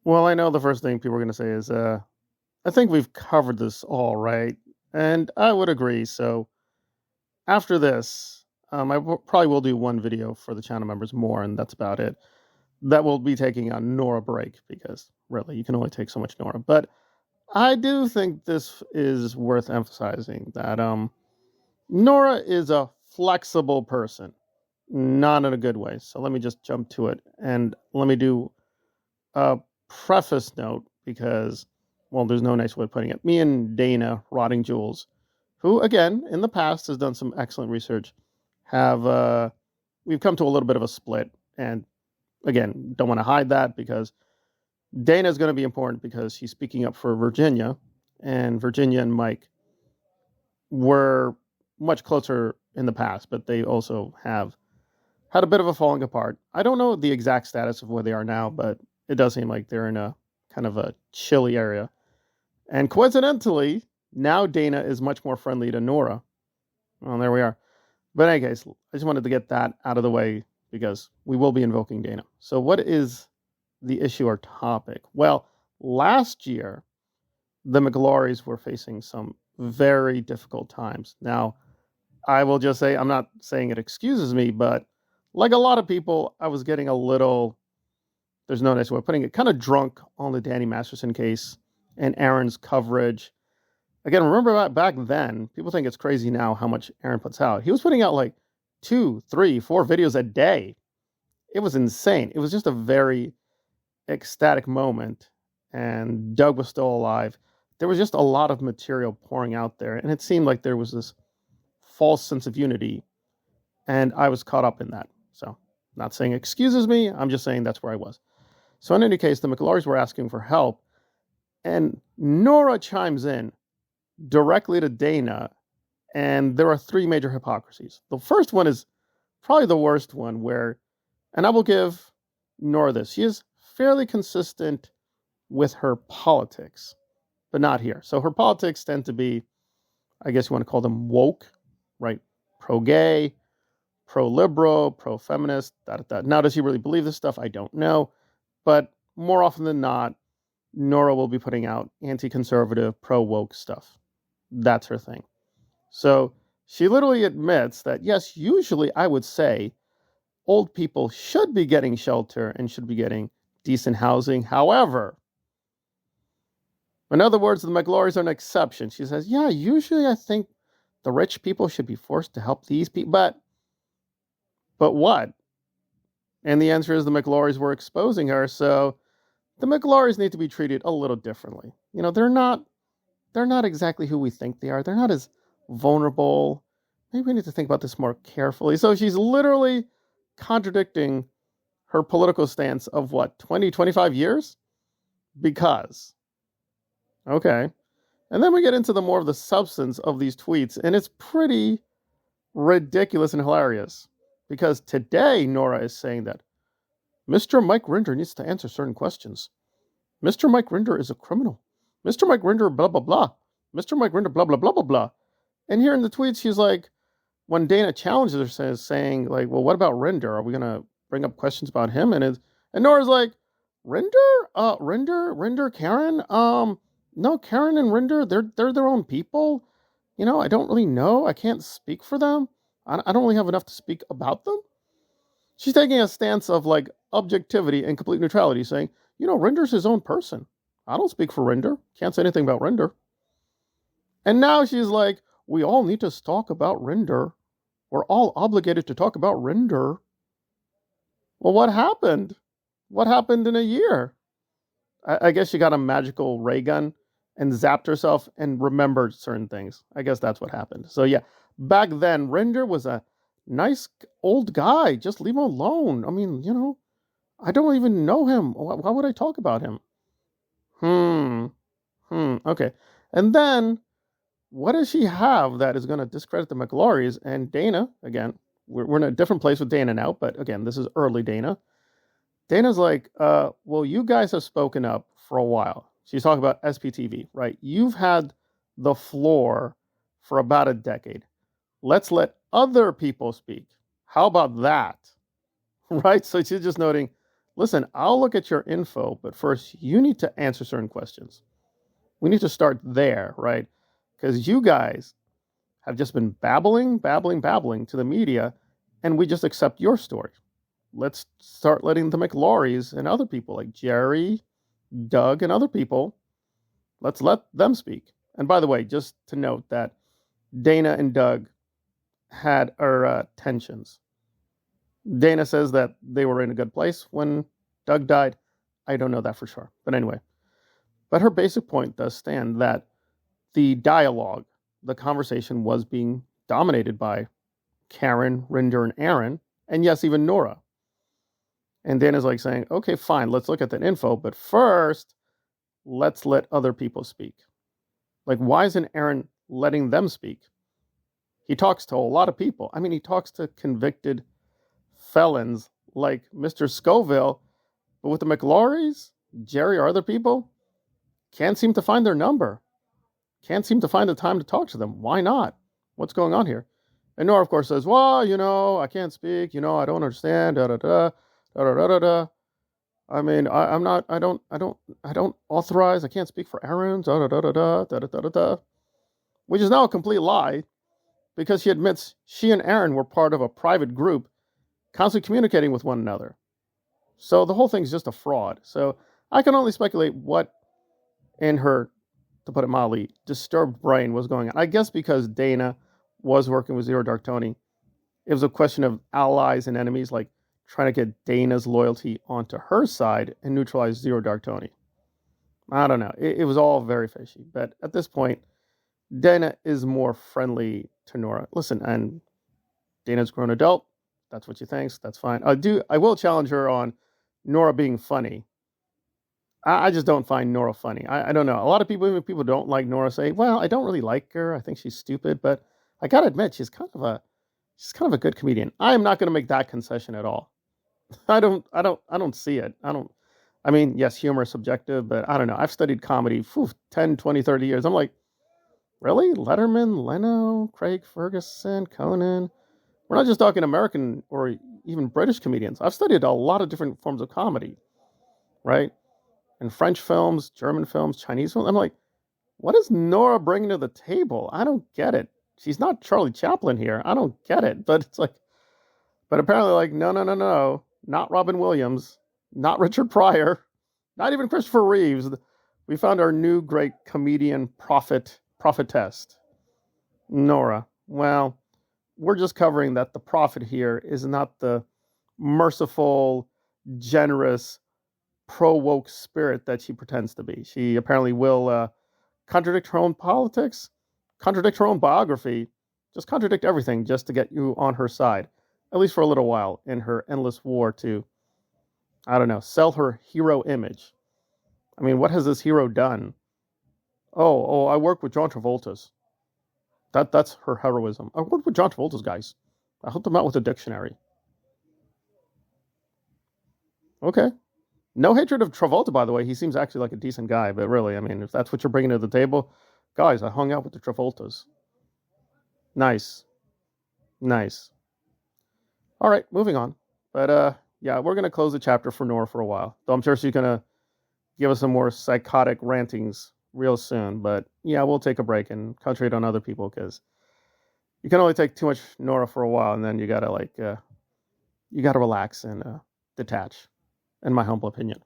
Well, I know the first thing people are going to say is, I think we've covered this all, right? And I would agree. So after this, probably will do one video for the channel members more, and that's about it. That will be taking a Nora break because really, you can only take so much Nora. But I do think this is worth emphasizing that Nora is a flexible person, not in a good way. So let me just jump to it, and let me do a preface note because, well, there's no nice way of putting it. Me and Dana Rotting Jules, who again in the past has done some excellent research, have we've come to a little bit of a split, and again, don't want to hide that because Dana is going to be important because she's speaking up for Virginia, and Virginia and Mike were much closer in the past, but they also have had a bit of a falling apart. I don't know the exact status of where they are now, but it does seem like they're in a kind of a chilly area. And coincidentally, now Dana is much more friendly to Nora. Well, there we are. But in any case, I just wanted to get that out of the way because we will be invoking Dana. So what is the issue or topic? Well, last year, the McGlories were facing some very difficult times. Now, I will just say, I'm not saying it excuses me, but like a lot of people, I was getting a little, there's no nice way of putting it, kind of drunk on the Danny Masterson case and Aaron's coverage. Again, remember back then, people think it's crazy now how much Aaron puts out. He was putting out like 2, 3, 4 videos a day. It was insane. It was just a very ecstatic moment. And Doug was still alive. There was just a lot of material pouring out there. And it seemed like there was this false sense of unity. And I was caught up in that. So, not saying excuses me. I'm just saying that's where I was. So in any case, the McGlories were asking for help. And Nora chimes in directly to Dana. And there are 3 major hypocrisies. The first one is probably the worst one where, and I will give Nora this, she is fairly consistent with her politics, but not here. So her politics tend to be, I guess you want to call them woke, right? Pro-gay, pro-liberal, pro-feminist, Now, does she really believe this stuff? I don't know. But more often than not, Nora will be putting out anti-conservative, pro-woke stuff. That's her thing. So she literally admits that, yes, usually I would say old people should be getting shelter and should be getting decent housing. However, in other words, the McGlories are an exception. She says, yeah, usually I think the rich people should be forced to help these people. But what? And the answer is the McGlories were exposing her. So the McGlories need to be treated a little differently. You know, they're not exactly who we think they are. They're not as vulnerable. Maybe we need to think about this more carefully. So she's literally contradicting her political stance of what, 20, 25 years? Because. Okay. And then we get into the more of the substance of these tweets, and it's pretty ridiculous and hilarious. Because today, Nora is saying that Mr. Mike Rinder needs to answer certain questions. Mr. Mike Rinder is a criminal. Mr. Mike Rinder, blah, blah, blah. Mr. Mike Rinder, blah, blah, blah, blah, blah. And here in the tweets, she's like, when Dana challenges her, saying, like, well, what about Rinder? Are we going to bring up questions about him? And Nora's like, Rinder? Rinder, Karen? No, Karen and Rinder, they're their own people. You know, I don't really know. I can't speak for them. I don't really have enough to speak about them. She's taking a stance of like objectivity and complete neutrality, saying, you know, Rinder's his own person. I don't speak for Rinder. Can't say anything about Rinder. And now she's like, we all need to talk about Rinder. We're all obligated to talk about Rinder. Well, what happened? What happened in a year? I guess she got a magical ray gun and zapped herself and remembered certain things. I guess that's what happened. So yeah, back then, Rinder was a nice old guy. Just leave him alone. I mean, you know, I don't even know him. Why would I talk about him? Okay. And then, what does she have that is going to discredit the McGlories? And Dana, again, we're in a different place with Dana now, but again, this is early Dana. Dana's like, well, you guys have spoken up for a while. She's talking about SPTV, right? You've had the floor for about a decade. Let's let other people speak. How about that? Right? So she's just noting, listen, I'll look at your info, but first you need to answer certain questions. We need to start there, right? Because you guys have just been babbling to the media, and we just accept your story. Let's start letting the McLaurys and other people like Jerry, Doug, and other people, let's let them speak. And by the way, just to note that Dana and Doug had tensions. Dana says that they were in a good place when Doug died. I don't know that for sure. But anyway, but her basic point does stand that the dialogue, the conversation was being dominated by Karen, Rinder, and Aaron, and yes, even Nora. And Dana's like saying, okay, fine, let's look at that info, but first, let's let other people speak. Like, why isn't Aaron letting them speak? He talks to a lot of people. I mean, he talks to convicted felons like Mr. Scoville, but with the McLaurys, Jerry, or other people, can't seem to find their number. Can't seem to find the time to talk to them. Why not? What's going on here? And Nora, of course, says, well, I can't speak. I don't understand. I mean, I don't authorize. I can't speak for Aaron. Which is now a complete lie, because she admits she and Aaron were part of a private group constantly communicating with one another. So the whole thing's just a fraud. So I can only speculate what in her, to put it mildly, disturbed brain was going on. I guess because Dana was working with Zero Dark Tony, it was a question of allies and enemies, like trying to get Dana's loyalty onto her side and neutralize Zero Dark Tony. I don't know. It was all very fishy. But at this point, Dana is more friendly to Nora. Listen, and Dana's grown adult. That's what she thinks. That's fine. I will challenge her on Nora being funny. I just don't find Nora funny. I don't know. A lot of people, even people who don't like Nora, say, well, I don't really like her. I think she's stupid. But I gotta admit, she's kind of a good comedian. I am not going to make that concession at all. I don't see it. I mean, yes, humor is subjective, but I don't know. I've studied comedy 10, 20, 30 years. I'm like, really? Letterman, Leno, Craig Ferguson, Conan? We're not just talking American or even British comedians. I've studied a lot of different forms of comedy, right? And French films, German films, Chinese films. I'm like, what is Nora bringing to the table? I don't get it. She's not Charlie Chaplin here. I don't get it. But it's like, but apparently like, no. Not Robin Williams, not Richard Pryor, not even Christopher Reeves. We found our new great comedian prophetess, Nora. Well, we're just covering that the prophet here is not the merciful, generous, pro-woke spirit that she pretends to be. She apparently will contradict her own politics, contradict her own biography, just contradict everything just to get you on her side, at least for a little while, in her endless war to, I don't know, sell her hero image. I mean, what has this hero done? Oh, I work with John Travolta's. That's her heroism. I worked with John Travolta's guys. I helped them out with a dictionary. Okay. No hatred of Travolta, by the way. He seems actually like a decent guy, but really, I mean, if that's what you're bringing to the table, guys, I hung out with the Travoltas. Nice. All right, moving on. But yeah, we're going to close the chapter for Nora for a while. Though I'm sure she's going to give us some more psychotic rantings real soon. But yeah, we'll take a break and concentrate on other people, because you can only take too much Nora for a while, and then you got to relax and detach, in my humble opinion.